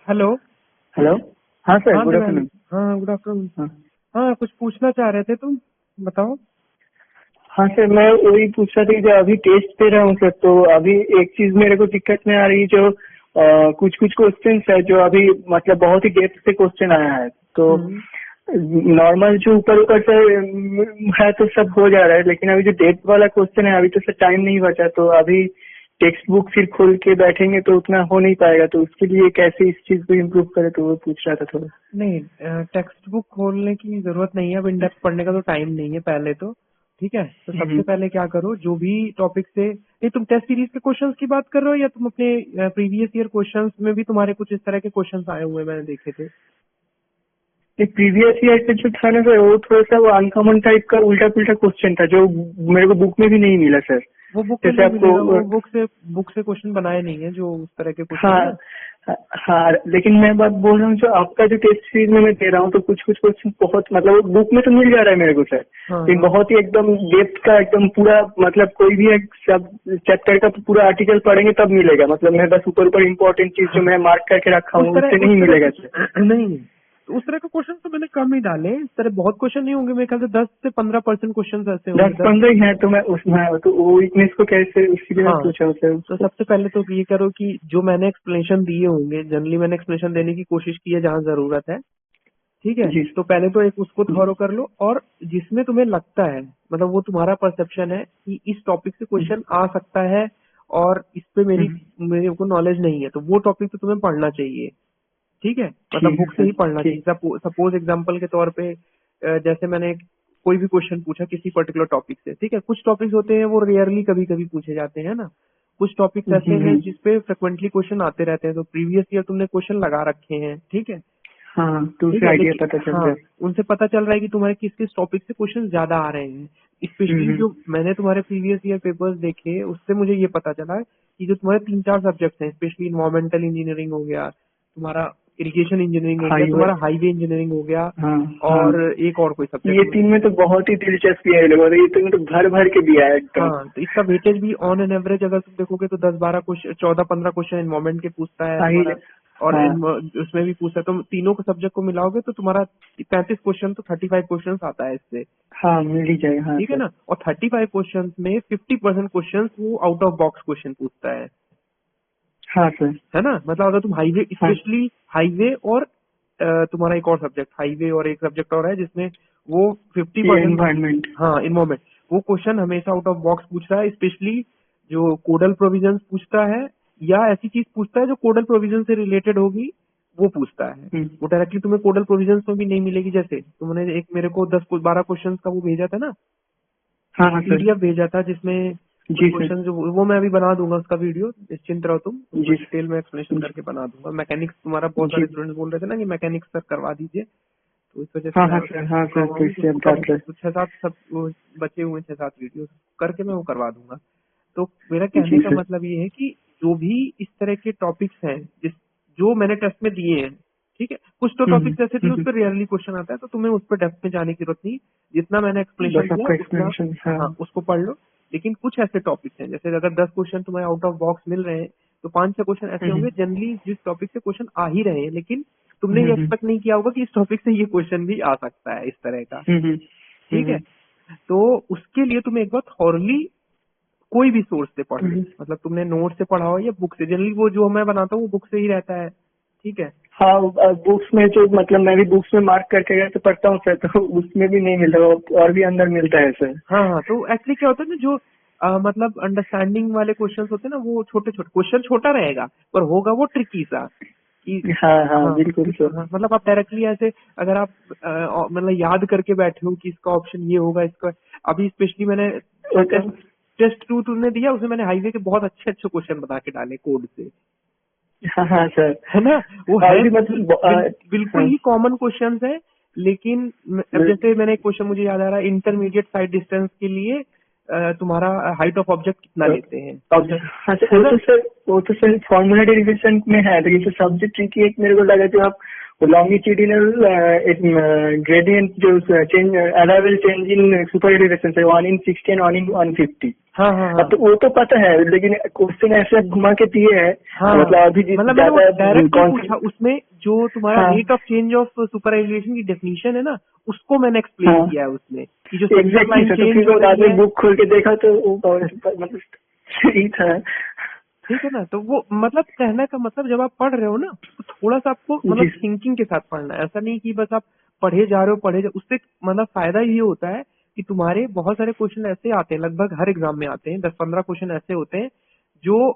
Hello. Hello. हाँ sir, हाँ good Diwali. Afternoon. हाँ गुड आफ्टरनून। हाँ हाँ कुछ पूछना चाह रहे थे तुम, बताओ। हाँ सर, मैं वही पूछ रहा था कि जो अभी टेस्ट दे रहा हूँ सर, तो अभी एक चीज मेरे को दिक्कत में आ रही है, जो कुछ कुछ क्वेश्चन है जो अभी मतलब बहुत ही डेप्थ से क्वेश्चन आया है, तो हम्म। नॉर्मल जो ऊपर ऊपर से है तो सब हो जा रहा है, लेकिन अभी जो डेप्थ वाला क्वेश्चन है अभी तो सर टाइम नहीं बचा, तो अभी टेक्स्ट बुक फिर खोल के बैठेंगे तो उतना हो नहीं पाएगा, तो उसके लिए कैसे इस चीज को इम्प्रूव करे, तो वो पूछ रहा था थोड़ा। नहीं, टेक्स्ट बुक खोलने की जरूरत नहीं है, अब इन डेप्थ पढ़ने का तो टाइम नहीं है पहले तो। ठीक है, तो सबसे हम्म। पहले क्या करो, जो भी टॉपिक से नहीं, तुम टेस्ट सीरीज के क्वेश्चंस की बात कर रहे हो या तुम अपने प्रीवियस ईयर क्वेश्चंस में भी तुम्हारे कुछ इस तरह के क्वेश्चंस आए हुए मैंने देखे थे। प्रीवियस ईयर का जो था ना सर, वो थोड़ा सा वो अनकॉमन टाइप का उल्टा पुल्टा क्वेश्चन था जो मेरे को बुक में भी नहीं मिला सर। वो बुक में जैसे नहीं आपको मिलेगा, वो बुक से क्वेश्चन बनाए नहीं है जो उस तरह के क्वेश्चन है हाँ ना। हाँ, लेकिन मैं बात बोल रहा हूँ जो आपका जो टेस्ट सीरीज में मैं दे रहा हूँ, तो कुछ कुछ क्वेश्चन बहुत मतलब बुक में तो मिल जा रहा है मेरे को सर, हाँ लेकिन हाँ। बहुत ही एकदम डेप्थ का एकदम पूरा मतलब कोई भी एक सब चैप्टर का पूरा आर्टिकल पढ़ेंगे तब मिलेगा, मतलब मैं बस ऊपर ऊपर इम्पोर्टेंट चीज जो मैं मार्क करके रखा हूँ उससे उस नहीं तरह मिलेगा सर। के नहीं, तो उस तरह के क्वेश्चन तो मैंने कम ही डाले, इस तरह बहुत क्वेश्चन नहीं होंगे, मेरे ख्याल से 10 से 15% क्वेश्चन ऐसे होंगे, 10-15 ही है, तो मैं उसमें तो वो वीकनेस को कैसे, उसके लिए मैं हाँ। पूछा हूँ सर तो उसको। सबसे पहले तो ये करो कि जो मैंने एक्सप्लेनेशन दिए होंगे, जनरली मैंने एक्सप्लेनेशन देने की कोशिश की है जहाँ जरूरत है। ठीक है, जी। तो पहले तो एक उसको जी। थॉरो कर लो, और जिसमें तुम्हें लगता है, मतलब वो तुम्हारा परसेप्शन है कि इस टॉपिक से क्वेश्चन आ सकता है और इस पे मेरे को नॉलेज नहीं है, तो वो टॉपिक तो तुम्हें पढ़ना चाहिए। ठीक है, मतलब ठीक है बुक से सर। ही पढ़ना ठीक। चाहिए। सपोज एग्जांपल के तौर पे, जैसे मैंने कोई भी क्वेश्चन पूछा किसी पर्टिकुलर टॉपिक से, ठीक है, कुछ टॉपिक्स होते हैं वो रेयरली कभी कभी पूछे जाते हैं ना, कुछ टॉपिक्स ऐसे हैं जिसपे फ्रिक्वेंटली क्वेश्चन आते रहते हैं, तो प्रीवियस ईयर तुमने क्वेश्चन लगा रखे हैं। ठीक है। हाँ, तो ठीक उसे है, आइडिया लेकिन पता चलता हाँ, है। उनसे पता चल रहा है कि तुम्हारे किस किस टॉपिक से क्वेश्चन ज्यादा आ रहे हैं। स्पेशली हम्म। जो मैंने तुम्हारे प्रीवियस ईयर पेपर्स देखे, उससे मुझे ये पता चला कि जो तुम्हारे 3-4 सब्जेक्ट हैं, स्पेशली इन्वायरमेंटल इंजीनियरिंग हो गया तुम्हारा, इरिगेशन इंजीनियरिंग हो गया हाईवे। तुम्हारा, हाईवे इंजीनियरिंग हो गया, हाँ हाँ, और एक और कोई सब्जेक्ट ये मुझे। तीन में तो बहुत ही दिलचस्पी है लोगों को, ये तीन तो भर भर के दिया है एकदम। हाँ, तो इसका वेटेज भी ऑन एन एवरेज अगर तुम देखोगे तो 10-12 क्वेश्चन, 14-15 क्वेश्चन इन्वायरमेंट के पूछता है हाई। तुम्हारा, और हाँ उसमें भी पूछता है, तो तीनों को सब्जेक्ट को मिलाओगे तो तुम्हारा 35 क्वेश्चन तो 35 क्वेश्चन आता है इससे। हाँ, मिल ही जाएगा। हाँ ठीक है सर। ना, और 35 क्वेश्चन में 50% क्वेश्चन वो आउट ऑफ बॉक्स क्वेश्चन पूछता हाँ सर। है ना। मतलब अगर तुम हाईवे, हाँ, स्पेशली हाईवे और तुम्हारा एक और सब्जेक्ट हाईवे और एक सब्जेक्ट और है जिसमें वो ये 50%, एनवायरमेंट। हाँ इन्वॉल्वमेंट, वो क्वेश्चन हमेशा आउट ऑफ बॉक्स पूछ रहा है, स्पेशली जो कोडल प्रोविजंस पूछता है या ऐसी चीज पूछता है जो कोडल प्रोविजन से रिलेटेड होगी, वो पूछता है। वो डायरेक्टली तुम्हें कोडल प्रोविजंस में भी नहीं मिलेगी, जैसे तुमने एक मेरे को 10-12 क्वेश्चन का वो भेजा था ना, हाँ हाँ सर। पीडीएफ भेजा था जिसमें कुछ जी सर। क्वेश्चन, जो वो मैं अभी बना दूंगा उसका वीडियो, निश्चिंत रहो, तुमको जी डिटेल में एक्सप्लेनेशन जी। करके बना दूंगा। मैकेनिक्स तुम्हारा बहुत जी। सारे स्टूडेंट्स बोल रहे थे ना कि मैकेनिक्स सर करवा दीजिए, तो इस वजह से हाँ मैं हाँ उसको सर। हाँ सर, तो करवाऊंगी, इससे अब उसको डाल रहे। कुछ 6-7 सब वो बचे हुए 6-7 वीडियो करके मैं वो करवा दूंगा। तो मेरा जी कहने का सर। मतलब ये है कि जो भी इस तरह के टॉपिक्स हैं जो मैंने टेस्ट में दिए हैं, ठीक है, कुछ तो टॉपिक्स ऐसे दिए उस पर रेयरली क्वेश्चन आता है, तो तुम्हें उस पर डेप्थ में जाने की जरूरत नहीं, जितना मैंने एक्सप्लेनेशन बस दिया आपका उतना, एक्सप्लेनेशन। हाँ। हाँ उसको पढ़ लो। लेकिन कुछ ऐसे टॉपिक्स हैं, जैसे अगर 10 क्वेश्चन तुम्हें आउट ऑफ बॉक्स मिल रहे हैं, तो 5-6 क्वेश्चन ऐसे होंगे जनरली जिस टॉपिक से क्वेश्चन आ ही रहे हैं, लेकिन तुमने ये एक्सपेक्ट नहीं किया होगा कि इस टॉपिक से ये क्वेश्चन भी आ सकता है, इस तरह का। ठीक है, तो उसके लिए तुम्हें एक बार थॉरली कोई भी सोर्स से पढ़ लो, मतलब तुमने नोट से पढ़ा हो या बुक से, जनरली वो जो मैं बनाता हूँ वो बुक से ही रहता है। ठीक है, हाँ, बुक्स में जो मतलब मैं भी बुक्स में मार्क करके गया तो पढ़ता हूँ सर, तो उसमें भी नहीं मिलता, और भी अंदर मिलता है सर। हाँ हाँ, तो एक्चुअली क्या होता है ना, जो मतलब अंडरस्टैंडिंग वाले क्वेश्चंस होते हैं ना, वो छोटे छोटे क्वेश्चन, छोटा रहेगा पर होगा वो ट्रिकी सा कि, हाँ हाँ, हाँ बिल्कुल सर। हाँ, मतलब आप डायरेक्टली ऐसे अगर आप मतलब याद करके बैठे हो कि इसका ऑप्शन ये होगा, इसका अभी स्पेशली मैंने ओके। टेस्ट 2 तुमने दिया, उसमें मैंने हाईवे के बहुत अच्छे अच्छे क्वेश्चन बना के डाले कोड से, हाँ हाँ सर। है ना। वो और है भी मतलब बिल्कुल हाँ। ही कॉमन क्वेश्चंस है, लेकिन अब जैसे मैंने एक क्वेश्चन मुझे याद आ रहा है, इंटरमीडिएट साइड डिस्टेंस के लिए तुम्हारा हाइट ऑफ ऑब्जेक्ट कितना लेते हैं, हाँ सर, है ना। वो तो सर फॉर्मूला डेरिवेशन में है, लेकिन जो सब्जेक्ट ट्रिकी एक मेरे को लगा, जो आप लॉन्गिट्यूडिनल ग्रेडियंट जो change arrival change in super elevation से 1 in 60 and 1 in 150। हाँ हाँ हाँ अब तो वो तो पता है, लेकिन क्वेश्चन ऐसे घुमा के दिए हैं, हाँ, मतलब अभी मतलब मैंने वो ज्यादा डायरेक्ट नहीं कौन पूछा, उसमें जो तुम्हारा हाँ रेट ऑफ चेंज ऑफ सुपरएलिवेशन की डेफिनेशन है ना, उसको मैंने एक्सप्लेन हाँ किया है उसमें कि जो सेंटर एग्जैक्टली लाइन सर। तो चेंज फिर हो मैं बाद रही में है, बुक खोल के देखा तो वो मतलब सही था। ठीक है ना। तो वो मतलब कहने का मतलब जब आप पढ़ रहे हो ना, तो थोड़ा सा आपको मतलब जी थिंकिंग के साथ पढ़ना है। ऐसा नहीं कि बस आप पढ़े जा रहे हो पढ़े जा, उससे मतलब फायदा ये होता है कि तुम्हारे बहुत सारे क्वेश्चन ऐसे आते हैं, लगभग हर एग्जाम में आते हैं, 10-15 क्वेश्चन ऐसे होते हैं जो